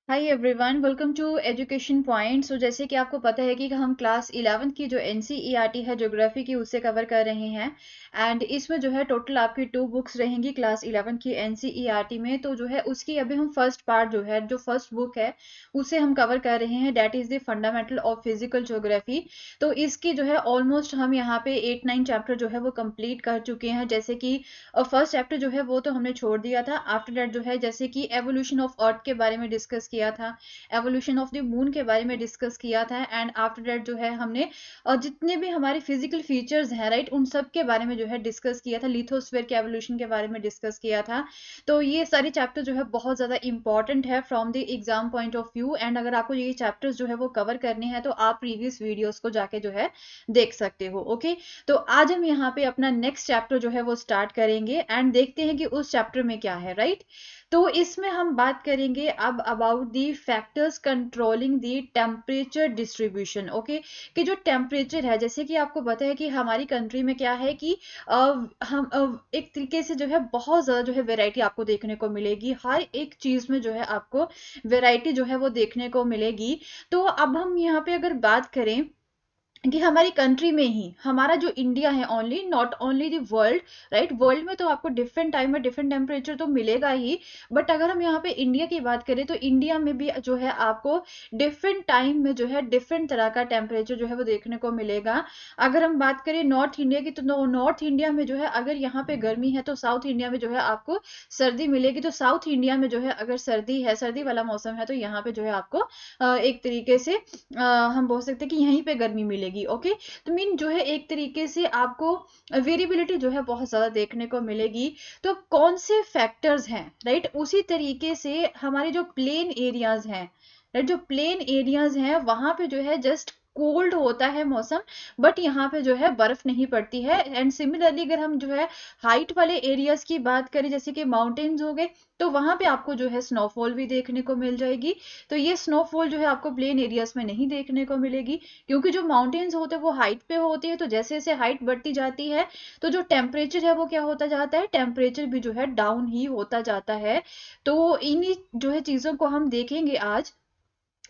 Hi everyone, welcome to education point. So जैसे कि आपको पता है कि हम क्लास 11th की जो एनसीईआरटी है ज्योग्राफी की, उससे कवर कर रहे हैं। एंड इसमें जो है टोटल आपकी 2 बुक्स रहेंगी क्लास 11 की एनसीईआरटी में। तो जो है उसकी अभी हम फर्स्ट पार्ट जो है, जो फर्स्ट बुक है, उसे हम कवर कर रहे हैं। That is the fundamental of physical geography. तो इसकी जो है ऑलमोस्ट हम यहाँ पे 8-9 चैप्टर जो है वो कंप्लीट कर चुके हैं। जैसे कि फर्स्ट चैप्टर जो है वो तो हमने छोड़ दिया था। आफ्टर दैट जो है जैसे कि एवोल्यूशन ऑफ अर्थ के बारे में डिस्कस किया था, एवोल्यूशन ऑफ द मून के बारे में डिस्कस किया था। एंड आफ्टर दैट जो है हमने जितने भी हमारे फिजिकल फीचर्स हैं, राइट, उन सब के बारे में जो है डिस्कस किया था। लिथोस्फीयर के एवोल्यूशन के बारे में डिस्कस किया था। तो ये सारे चैप्टर जो है बहुत ज्यादा इंपॉर्टेंट है from the exam point of view. And अगर आपको ये चैप्टर्स जो है वो कवर करने हैं तो आप प्रीवियस वीडियोस को जाके जो है देख सकते हो। ओके, तो आज हम यहाँ पे अपना नेक्स्ट चैप्टर जो है वो स्टार्ट करेंगे एंड देखते हैं कि उस चैप्टर में क्या है, राइट। तो इसमें हम बात करेंगे अब about the factors controlling the temperature distribution. Okay, कि जो टेम्परेचर है, जैसे कि आपको पता है कि हमारी कंट्री में क्या है कि हम एक तरीके से जो है बहुत ज्यादा जो है वेराइटी आपको देखने को मिलेगी। हर एक चीज में जो है आपको वेराइटी जो है वो देखने को मिलेगी। तो अब हम यहाँ पे अगर बात करें कि हमारी कंट्री में ही, हमारा जो इंडिया है, only not only the world, right, world में तो आपको डिफरेंट टाइम में डिफरेंट टेम्परेचर तो मिलेगा ही। बट अगर हम यहाँ पे इंडिया की बात करें तो इंडिया में भी जो है आपको डिफरेंट टाइम में जो है डिफरेंट तरह का टेम्परेचर जो है वो देखने को मिलेगा। अगर हम बात करें नॉर्थ इंडिया की, तो नॉर्थ इंडिया में जो है अगर यहाँ पे गर्मी है तो साउथ इंडिया में जो है आपको सर्दी मिलेगी। तो साउथ इंडिया में जो है अगर सर्दी है, सर्दी वाला मौसम है, तो यहाँ पे जो है आपको एक तरीके से हम बोल सकते हैं कि यहीं पे गर्मी मिलेगी। ओके, तो मीन जो है एक तरीके से आपको वेरिएबिलिटी जो है बहुत ज्यादा देखने को मिलेगी। तो कौन से फैक्टर्स हैं, राइट, उसी तरीके से हमारे जो प्लेन एरियाज हैं, राइट, जो प्लेन एरियाज हैं वहां पे जो है जस्ट कोल्ड होता है मौसम, बट यहाँ पे जो है बर्फ नहीं पड़ती है। एंड सिमिलरली अगर हम जो है हाइट वाले एरियाज की बात करें, जैसे कि माउंटेन्स हो गए, तो वहां पे आपको जो है स्नोफॉल भी देखने को मिल जाएगी। तो ये स्नोफॉल जो है आपको प्लेन एरियाज में नहीं देखने को मिलेगी, क्योंकि जो माउंटेन्स होते हैं वो हाइट पे होती है। तो जैसे जैसे हाइट बढ़ती जाती है तो जो टेम्परेचर है वो क्या होता जाता है, टेम्परेचर भी जो है डाउन ही होता जाता है। तो इन्हीं जो है चीजों को हम देखेंगे आज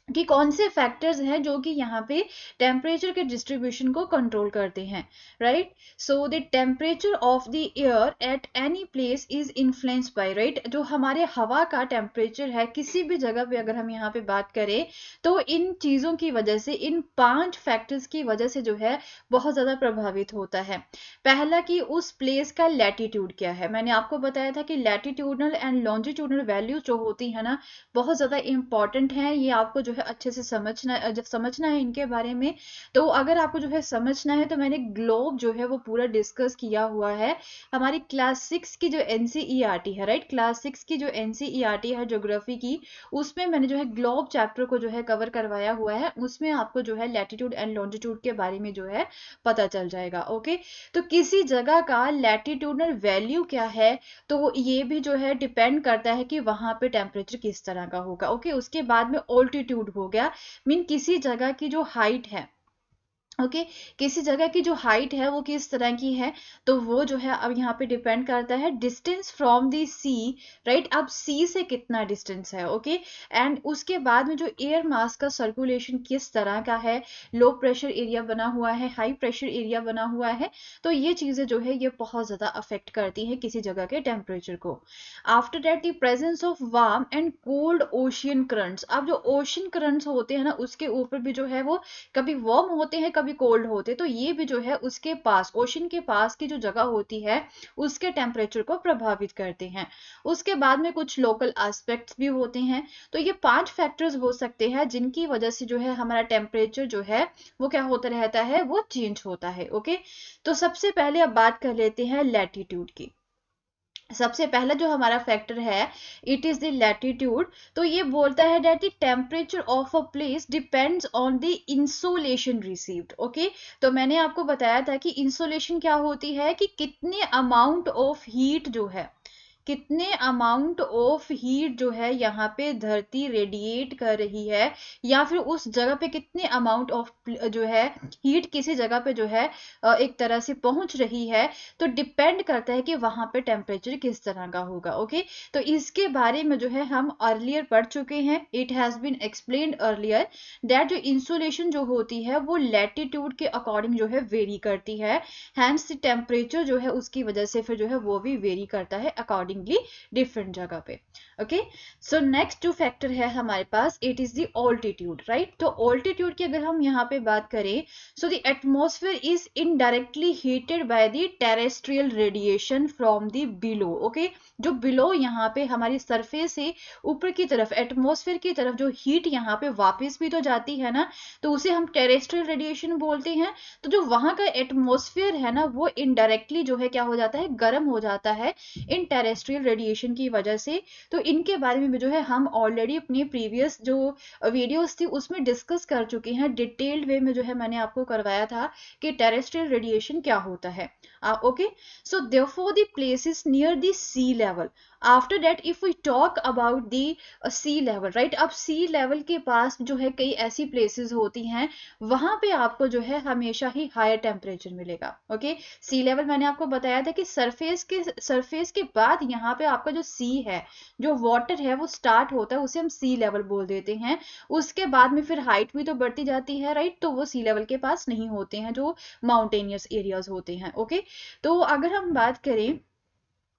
कि कौन से फैक्टर्स हैं जो कि यहाँ पे टेम्परेचर के डिस्ट्रीब्यूशन को कंट्रोल करते हैं, right. So the temperature of the air at any place is influenced by, right, जो हमारे हवा का टेम्परेचर है किसी भी जगह पे अगर हम यहाँ पे बात करें तो इन चीजों की वजह से, इन 5 फैक्टर्स की वजह से जो है बहुत ज्यादा प्रभावित होता है। पहला कि उस प्लेस का लैटिट्यूड क्या है। मैंने आपको बताया था कि लैटिट्यूडनल एंड लॉन्जिट्यूडनल वैल्यूज जो होती है ना, बहुत ज्यादा इंपॉर्टेंट है। ये आपको जो है अच्छे से समझना है इनके बारे में। तो अगर आपको जो है समझना है तो मैंने ग्लोब जो है वो पूरा डिस्कस किया हुआ है। हमारी क्लास 6 की जो एनसीईआरटी है, राइट, क्लास 6 की जो एनसीईआरटी है ज्योग्राफी की, उसमें मैंने जो है ग्लोब चैप्टर को जो है कवर करवाया हुआ है। उसमें आपको जो है लैटिट्यूड एंड लॉन्जिट्यूड के बारे में जो है पता चल जाएगा। ओके, तो किसी जगह का लैटिट्यूडनल वैल्यू क्या है, तो ये भी जो है डिपेंड करता है कि वहां पे टेम्परेचर किस तरह का होगा। ओके, उसके बाद में ऑल्टीट्यूड हो गया, मीन किसी जगह की जो हाइट है। ओके, किसी जगह की जो हाइट है वो किस तरह की है, तो वो जो है अब यहाँ पे डिपेंड करता है distance from the sea, right, अब सी से कितना डिस्टेंस है। ओके, एंड उसके बाद में जो एयर मास का सर्कुलेशन किस तरह का है, लो प्रेशर एरिया बना हुआ है, हाई प्रेशर एरिया बना हुआ है, तो ये चीजें जो है ये बहुत ज्यादा अफेक्ट करती है किसी जगह के टेम्परेचर को। After that the presence of warm and cold ocean currents. अब जो ओशियन करंट्स होते हैं ना, उसके ऊपर भी जो है वो कभी वार्म होते हैं कभी कोल्ड होते हैं। तो ये भी जो है उसके पास, ओशन के पास की जो जगह होती है उसके टेम्परेचर को प्रभावित करते हैं। उसके बाद में कुछ लोकल एस्पेक्ट्स भी होते हैं। तो ये 5 फैक्टर्स हो सकते हैं जिनकी वजह से जो है हमारा टेम्परेचर जो है वो क्या होता रहता है, वो चेंज होता है। ओके, तो सबसे पहले अब बात कर लेते हैं लैटिट्यूड की। सबसे पहला जो हमारा फैक्टर है, इट इज द लैटिट्यूड। तो ये बोलता है that the temperature of a place depends on the insolation received. Okay, तो मैंने आपको बताया था कि इंसोलेशन क्या होती है, कि कितने अमाउंट ऑफ हीट जो है, कितने अमाउंट ऑफ हीट जो है यहाँ पे धरती रेडिएट कर रही है, या फिर उस जगह पे कितने अमाउंट ऑफ जो है हीट किसी जगह पे जो है एक तरह से पहुंच रही है, तो डिपेंड करता है कि वहां पे टेम्परेचर किस तरह का होगा। ओके, तो इसके बारे में जो है हम अर्लियर पढ़ चुके हैं। It has been explained earlier that जो इंसुलेशन जो होती है वो लैटिट्यूड के अकॉर्डिंग जो है वेरी करती है, हैंस टेम्परेचर जो है उसकी वजह से फिर जो है वो भी वेरी करता है अकॉर्डिंगली डिफरेंट जगह पे। ओके, सो नेक्स्ट जो फैक्टर है हमारे पास, it is the altitude, right. तो ऑल्टीट्यूड की अगर हम यहाँ पे बात करें, so the atmosphere is indirectly heated by the terrestrial radiation from the below. Okay, जो बिलो यहाँ पे हमारी सरफेस से ऊपर की तरफ एटमॉस्फेयर की तरफ जो हीट यहाँ पे वापस भी तो जाती है ना, तो उसे हम टेरेस्ट्रियल रेडिएशन बोलते हैं। तो जो वहां का एटमॉस्फेयर है ना, वो इनडायरेक्टली जो है क्या हो जाता है, गर्म हो जाता है इन टेरेस्ट्रियल रेडिएशन की वजह से। तो इनके बारे में जो है हम ऑलरेडी अपनी प्रीवियस जो वीडियोस थी उसमें डिस्कस कर चुके हैं, डिटेल्ड वे में जो है मैंने आपको करवाया था कि टेरेस्ट्रियल रेडिएशन क्या होता है। Okay, so therefore the places near the sea level, after that if we talk about the sea level, right. अब सी लेवल के पास जो है कई ऐसी प्लेसेस होती हैं, वहां पे आपको जो है हमेशा ही हायर टेम्परेचर मिलेगा। ओके, सी लेवल मैंने आपको बताया था कि सरफेस के बाद यहाँ पे आपका जो सी है, जो वाटर है वो स्टार्ट होता है, उसे हम सी लेवल बोल देते हैं। उसके बाद में फिर हाइट भी तो बढ़ती जाती है, राइट। तो वो सी लेवल के पास नहीं होते हैं जो माउंटेनियस एरियाज होते हैं। ओके, तो अगर हम बात करें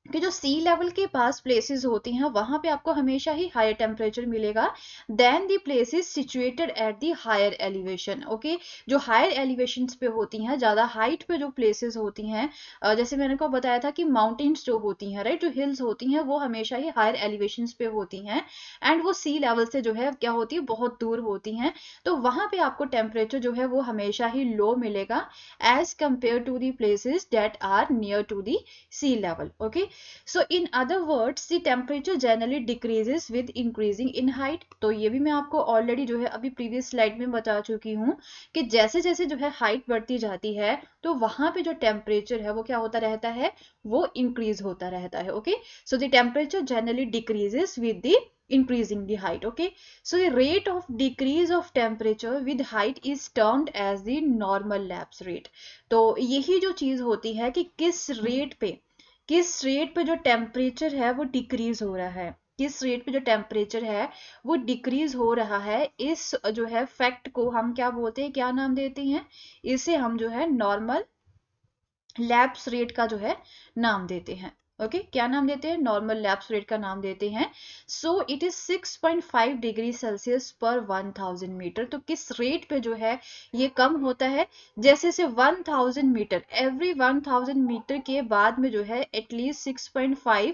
कि जो सी लेवल के पास प्लेसेस होती हैं, वहां पे आपको हमेशा ही हायर टेम्परेचर मिलेगा than the places situated at the higher elevation. Okay, जो हायर एलिवेशंस पे होती हैं, ज्यादा हाइट पे जो प्लेसेस होती हैं, जैसे मैंने को बताया था कि माउंटेन्स जो होती हैं, राइट, जो हिल्स होती हैं वो हमेशा ही हायर एलिवेशंस पे होती हैं एंड वो सी लेवल से जो है क्या होती है, बहुत दूर होती हैं। तो वहां पे आपको टेम्परेचर जो है वो हमेशा ही लो मिलेगा as compare to the places that are near to the sea level. Okay, so in other words the temperature generally decreases with increasing in height। तो ये भी मैं आपको ऑलरेडी जो है अभी प्रीवियस स्लाइड में बता चुकी हूँ कि जैसे जैसे जो है हाइट बढ़ती जाती है तो वहां पे जो टेम्परेचर है वो क्या होता रहता है, वो इंक्रीज होता रहता है। Okay, so the temperature generally decreases with the increasing the height। okay, so the rate of decrease of temperature with height is termed as the normal lapse rate। तो यही जो चीज होती है कि किस रेट पे जो टेम्परेचर है वो डिक्रीज हो रहा है, किस रेट पे जो टेम्परेचर है वो डिक्रीज हो रहा है, इस जो है फैक्ट को हम क्या बोलते हैं, क्या नाम देते हैं, इसे हम जो है नॉर्मल लैप्स रेट का जो है नाम देते हैं। ओके, क्या नाम देते हैं, नॉर्मल लैप्स रेट का नाम देते हैं। सो इट इज 6.5 डिग्री सेल्सियस पर 1000 मीटर। तो किस रेट पे जो है ये कम होता है, जैसे से 1000 मीटर, एवरी 1000 मीटर के बाद में जो है एटलीस्ट 6.5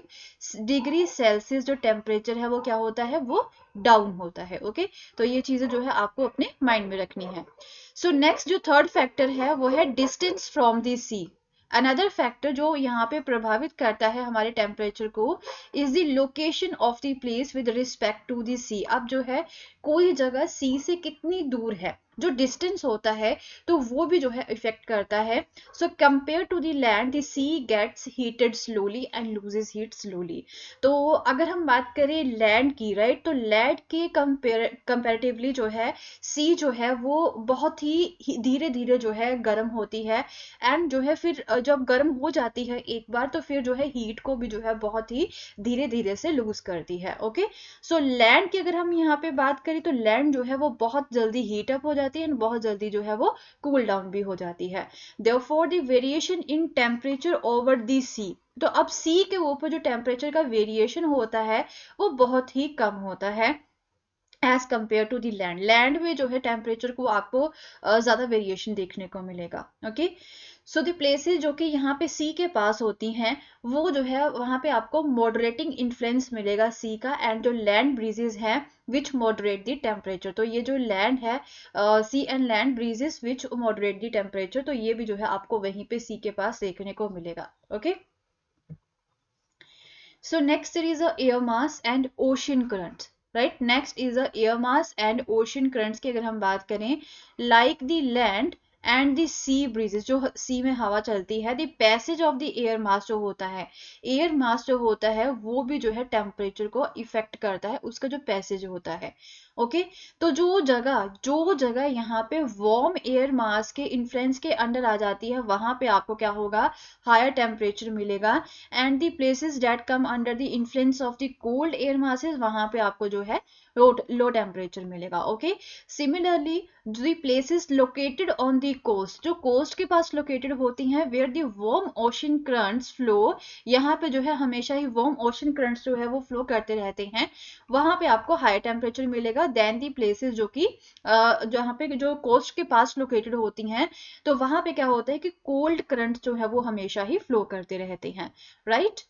डिग्री सेल्सियस जो टेम्परेचर है वो क्या होता है, वो डाउन होता है। ओके, तो ये चीजें जो है आपको अपने माइंड में रखनी है। सो नेक्स्ट जो थर्ड फैक्टर है वो है distance from the sea. Another factor जो यहाँ पे प्रभावित करता है हमारे टेम्परेचर को is the location of the place with respect to the sea. अब जो है कोई जगह सी से कितनी दूर है, जो डिस्टेंस होता है तो वो भी जो है इफेक्ट करता है। So compare to the land the sea gets heated slowly and loses heat slowly. तो अगर हम बात करें लैंड की, राइट, तो लैंड के कंपेरेटिवली जो है सी जो है वो बहुत ही धीरे धीरे जो है गर्म होती है एंड जो है फिर जब गर्म हो जाती है एक बार तो फिर जो है हीट को भी जो है बहुत ही धीरे धीरे से लूज करती है। ओके, सो लैंड की अगर हम यहाँ पे बात करें तो लैंड जो है वो बहुत जल्दी हीट अप हो जाती है एंड बहुत जल्दी जो है वो कूल डाउन भी हो जाती है। Therefore the variation in temperature over the sea, तो अब सी के ऊपर जो टेम्परेचर का वेरिएशन होता है वो बहुत ही कम होता है as compare to the land. Land में जो है टेम्परेचर को आपको ज्यादा वेरिएशन देखने को मिलेगा। ओके, सो द प्लेसेस जो कि यहाँ पे सी के पास होती हैं वो जो है वहां पे आपको मॉडरेटिंग इन्फ्लुएंस मिलेगा सी का, एंड जो लैंड ब्रीजेस हैं विच मॉडरेट द टेम्परेचर। तो ये जो लैंड है sea and land breezes which moderate the temperature, तो ये भी जो है आपको वहीं पे सी के पास देखने को मिलेगा। Okay, so next is a air mass and ocean currents. Right, next is a air mass and ocean currents की अगर हम बात करें, like the land and the sea breezes, जो सी में हवा चलती है, the passage of the air mass जो होता है, एयर मास जो होता है वो भी जो है टेम्परेचर को इफेक्ट करता है, उसका जो पैसेज होता है। ओके तो जो जगह यहाँ पे वार्म एयर मास के इन्फ्लुएंस के अंडर आ जाती है, वहां पे आपको क्या होगा, हायर टेम्परेचर मिलेगा। And the places that come under the influence of the cold air masses, वहां पे आपको जो है लो टेम्परेचर मिलेगा। Okay similarly the places located on the coast, जो कोस्ट के पास लोकेटेड होती हैं, where the warm ocean currents flow, यहाँ पे जो है हमेशा ही वार्म ओशन करंट्स जो है वो फ्लो करते रहते हैं, वहां पे आपको हाई टेम्परेचर मिलेगा देन दी प्लेसेस जो कि जहाँ पे जो कोस्ट के पास लोकेटेड होती हैं, तो वहां पे क्या होता है कि कोल्ड करंट जो है वो हमेशा ही फ्लो करते रहते हैं, राइट।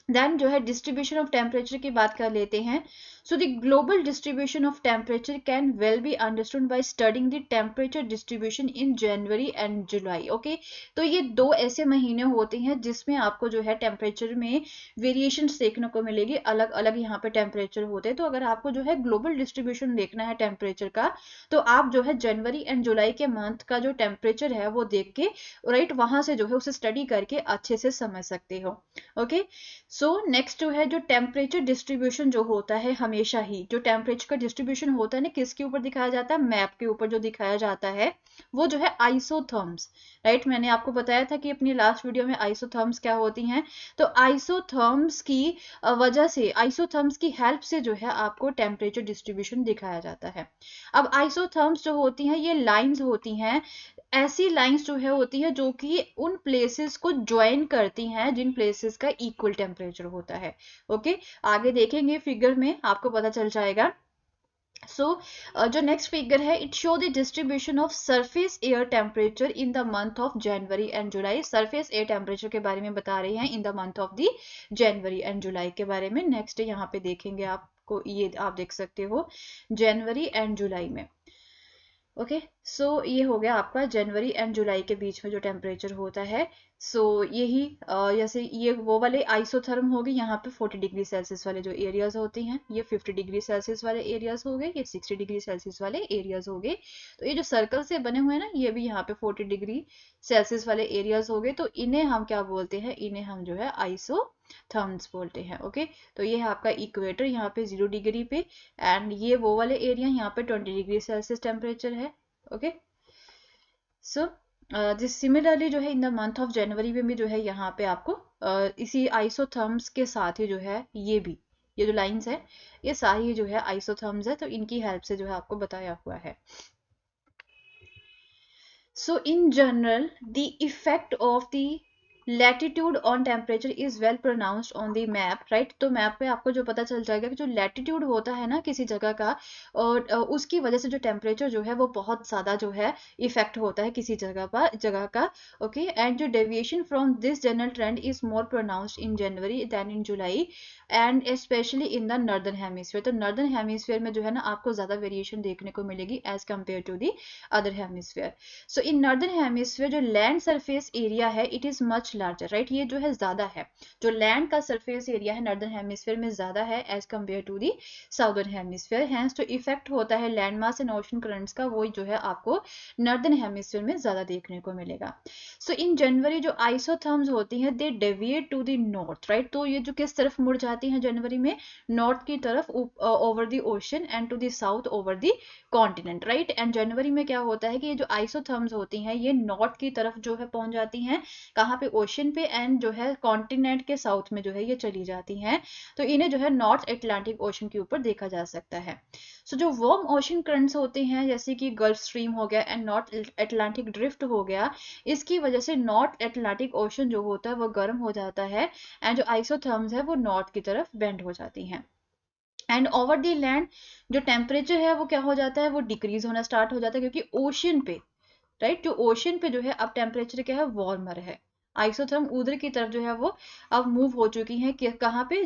देन जो है डिस्ट्रीब्यूशन ऑफ टेम्परेचर की बात कर लेते हैं। So the global distribution of temperature can well be understood by studying the temperature distribution in January and July. Okay तो ये 2 ऐसे महीने होते हैं जिसमें आपको जो है टेम्परेचर में वेरिएशन देखने को मिलेगी, अलग अलग यहाँ पे टेम्परेचर होते हैं। तो अगर आपको जो है ग्लोबल डिस्ट्रीब्यूशन देखना है टेम्परेचर का, तो आप जो है जनवरी एंड जुलाई के मंथ का जो टेम्परेचर है वो देख के, राइट, वहां से जो है उसे स्टडी करके अच्छे से समझ सकते हो। ओके सो नेक्स्ट जो है, जो टेम्परेचर डिस्ट्रीब्यूशन जो होता है, हमेशा ही जो टेम्परेचर का डिस्ट्रीब्यूशन होता है ना, किसके ऊपर दिखाया जाता है, मैप के ऊपर जो दिखाया जाता है वो जो है आइसोथर्म्स, राइट। मैंने आपको बताया था कि अपनी लास्ट वीडियो में आइसोथर्म्स क्या होती हैं। तो आइसोथर्म्स की वजह से, आइसोथर्म्स की हेल्प से जो है आपको टेम्परेचर डिस्ट्रीब्यूशन दिखाया जाता है। अब आइसोथर्म्स जो होती हैं ये लाइंस होती हैं, ऐसी लाइंस जो है होती है जो कि उन प्लेसेस को ज्वाइन करती हैं जिन प्लेसेस का इक्वल टेम्परेचर होता है। ओके आगे देखेंगे फिगर में, आपको पता चल जाएगा। जो नेक्स्ट फिगर है, it show the distribution of surface air temperature in the month of January and July. Surface air temperature के बारे में बता रहे हैं in the month of the January and July के बारे में। नेक्स्ट यहाँ पे देखेंगे, आपको ये आप देख सकते हो जनवरी एंड जुलाई में। ओके सो ये हो गया आपका जनवरी एंड जुलाई के बीच में जो टेम्परेचर होता है। सो यही जैसे ये वो वाले आइसोथर्म हो गए, यहाँ पे 40 डिग्री सेल्सियस वाले जो एरियाज होते हैं, ये 50 डिग्री सेल्सियस वाले एरियाज हो गए, ये 60 डिग्री सेल्सियस वाले एरियाज हो गए। तो ये जो सर्कल से बने हुए हैं ना, ये भी यहाँ पे 40 डिग्री सेल्सियस वाले एरियाज हो गए। तो इन्हें हम क्या बोलते हैं, इन्हें हम जो है आइसोथर्म्स बोलते हैं। ओके तो ये है आपका इक्वेटर यहाँ पे 0 डिग्री पे, एंड ये वो वाले एरिया यहाँ पे 20 डिग्री सेल्सियस टेम्परेचर है। ओके सो दिस सिमिलरली जो है इन द मंथ ऑफ जनवरी में भी जो है यहाँ पे आपको इसी आइसोथर्म्स के साथ ही जो है ये जो लाइंस है ये सारी जो है आइसोथर्म्स है, तो इनकी हेल्प से जो है आपको बताया हुआ है। So in general the effect of the latitude on temperature is well pronounced on the map, right. तो मैप पे आपको जो पता चल जाएगा कि जो लैटिट्यूड होता है ना किसी जगह का, और उसकी वजह से जो टेम्परेचर जो है वो बहुत ज़्यादा जो है इफेक्ट होता है किसी जगह का। ओके एंड जो deviation from this general trend is more pronounced in January than in July and specially in the northern hemisphere. तो नॉर्दर्न हेमिस्फीयर में जो है ना आपको ज़्यादा वेरिएशन देखने को मिलेगी as compare to the other hemisphere. So in northern hemisphere जो लैंड सरफेस एरिया है it is much larger, right. ये जो है ज्यादा है, जो लैंड का सरफेस एरिया है नॉर्दर्न हेमिस्फीयर में ज्यादा है as compare to the southern hemisphere. Hence जो इफेक्ट होता है land mass and ocean currents का, वो जो है आपको नॉर्दर्न हेमिस्फीयर में ज्यादा देखने को मिलेगा। सो इन जनवरी जो आइसोथर्म्स होती हैं they deviate to the north, right. तो ये जो किस तरफ मुड़ जाती हैं जनवरी में, नॉर्थ की तरफ over the ocean and to the south over the continent, right. And जनवरी में क्या होता है कि ये जो आइसोथर्म्स होती हैं ये नॉर्थ की तरफ जो है पहुंच जाती हैं, कहाँ पे, ओशन पे, एंड जो है कॉन्टिनेंट के साउथ में जो है ये चली जाती हैं। तो इन्हें जो है नॉर्थ अटलांटिक ओशन के ऊपर देखा जा सकता है। सो जो वार्म ओशन करंट्स होते हैं जैसे कि गल्फ स्ट्रीम हो गया एंड नॉर्थ अटलांटिक ड्रिफ्ट हो गया, इसकी वजह से नॉर्थ अटलांटिक ओशन जो होता है वो गर्म हो जाता है एंड जो आइसोथर्म्स है वो नॉर्थ की तरफ बेंड हो जाती हैं। एंड ओवर द लैंड जो टेम्परेचर है वो क्या हो जाता है, वो डिक्रीज होना स्टार्ट हो जाता है, क्योंकि ओशन पे, राइट, जो ओशन पे जो है अब टेम्परेचर क्या है, वार्मर है। आइसोथर्म उधर की तरफ जो है वो अब मूव हो चुकी है कि कहाँ पे,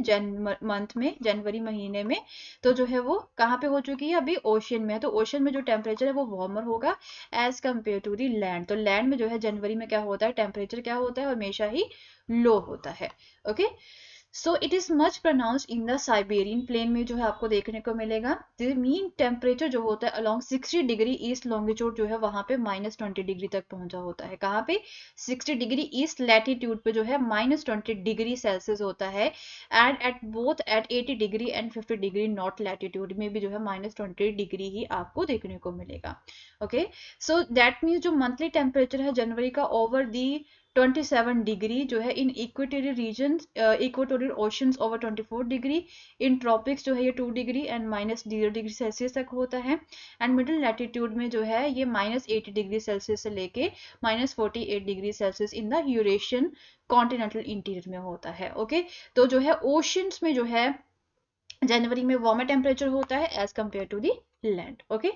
मंथ में, जनवरी महीने में। तो जो है वो कहाँ पे हो चुकी है, अभी ओशन में है। तो ओशन में जो टेम्परेचर है वो वार्मर होगा as compare to the land. तो लैंड में जो है जनवरी में क्या होता है, टेम्परेचर क्या होता है, हमेशा ही लो होता है। Okay so it is much pronounced in the Siberian plain में जो है आपको देखने को मिलेगा। द मीन टेम्परेचर जो होता है अलोंग 60 डिग्री ईस्ट लॉन्गिट्यूड जो है वहां पे -20 डिग्री तक पहुंचा होता है। कहाँ पे? 60 डिग्री ईस्ट लैटिट्यूड पे जो है -20 डिग्री सेल्सियस होता है। And at both at 80 degree and 50 degree north latitude में भी जो है -20 डिग्री ही आपको देखने को मिलेगा। ओके, सो दैट मीन्स जो मंथली टेम्परेचर है जनवरी का ओवर दी 27 डिग्री जो है in equatorial region, equatorial oceans over 24 degree, in tropics जो है ये 2 डिग्री एंड -0 डिग्री सेल्सियस तक होता है। एंड मिडिल लैटिट्यूड में जो है ये -80 डिग्री सेल्सियस से लेके -48 degree Celsius in the Eurasian continental interior में होता है। ओके, तो जो है ओशंस में जो है जनवरी में वार्मर टेम्परेचर होता है as compare to the land. Okay,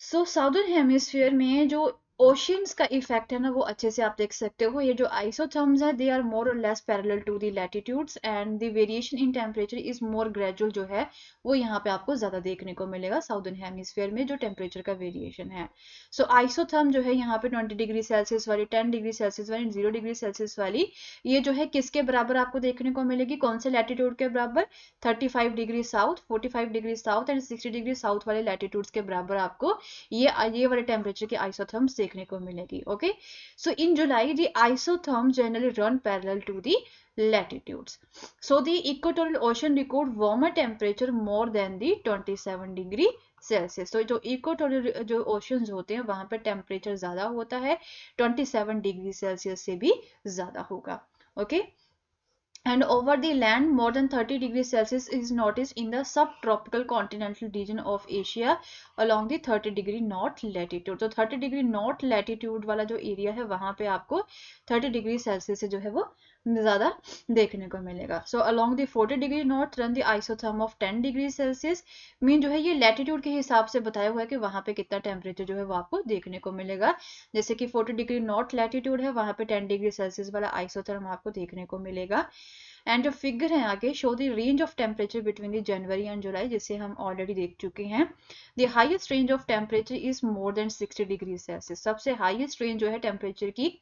so southern hemisphere में जो ओशियंस का इफेक्ट है ना वो अच्छे से आप देख सकते हो। ये जो आइसोथर्म्स है दे are more or less parallel to the latitudes and the variation in temperature is more gradual जो है वो यहाँ पे आपको ज्यादा देखने को मिलेगा साउदर्न हेमिस्फीयर में जो टेम्परेचर का वेरिएशन है। सो आइसोथर्म जो है यहाँ पे 20 डिग्री सेल्सियस वाली, 10 डिग्री सेल्सियस वाली, 0 डिग्री सेल्सियस वाली, ये जो है किसके बराबर आपको देखने को मिलेगी? कौन से लैटिट्यूड के बराबर? 35 degree south, 45 degree south and 60 degree south वाले लैटिट्यूड्स के बराबर आपको ये वाले टेम्परेचर की आइसोथर्म्स देखने को मिलेगी। Okay, so in July the isotherm generally run parallel to the latitudes. So the equatorial ocean record warmer temperature more than the 27 degree Celsius. तो जो इक्वेटोरियल जो ओशंस होते हैं वहां पर टेम्परेचर ज्यादा होता है, 27 डिग्री सेल्सियस से भी ज्यादा होगा। Okay, and over the land more than 30 degrees Celsius is noticed in the subtropical continental region of Asia along the 30 degree north latitude। तो 30 डिग्री नॉर्थ लैटिट्यूड वाला जो एरिया है वहां पे आपको 30 डिग्री सेल्सियस से जो है वो ज्यादा देखने को मिलेगा। So along the 40 degree north run the isotherm of 10 degree Celsius. Mean जो है ये लैटिट्यूड के हिसाब से बताया हुआ है कि वहां पे कितना टेम्परेचर जो है वो आपको देखने को मिलेगा। जैसे कि 40 डिग्री नॉर्थ लैटिट्यूड है वहां पे 10 डिग्री सेल्सियस वाला आइसोथर्म आपको देखने को मिलेगा। एंड जो फिगर है आगे show the range of temperature between the January and July, जिसे हम ऑलरेडी देख चुके हैं। The highest range of temperature is more than 60 degree celsius. सबसे हाईएस्ट रेंज जो है टेम्परेचर की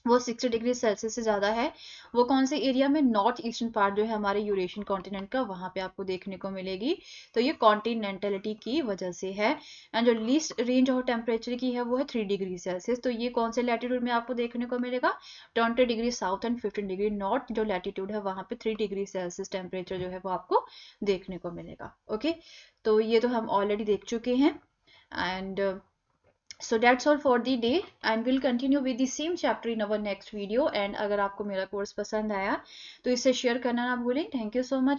वो 60 डिग्री सेल्सियस से ज्यादा है। वो कौन से एरिया में? नॉर्थ ईस्टर्न पार्ट जो है हमारे यूरेशियन कॉन्टिनेंट का, वहां पे आपको देखने को मिलेगी। तो ये कॉन्टिनेंटलिटी की वजह से है। एंड जो लीस्ट रेंज ऑफ टेम्परेचर की है वो है 3 डिग्री सेल्सियस। तो ये कौन से लैटिट्यूड में आपको देखने को मिलेगा? 20 degree south and 15 degree north जो लैटिट्यूड है वहां पे 3 डिग्री सेल्सियस टेम्परेचर जो है वो आपको देखने को मिलेगा। ओके, तो ये तो हम ऑलरेडी देख चुके हैं। And so that's all for the day and we'll continue with the same chapter in our next video। and अगर आपको मेरा कोर्स पसंद आया तो इसे शेयर करना ना भूलें। Thank you so much.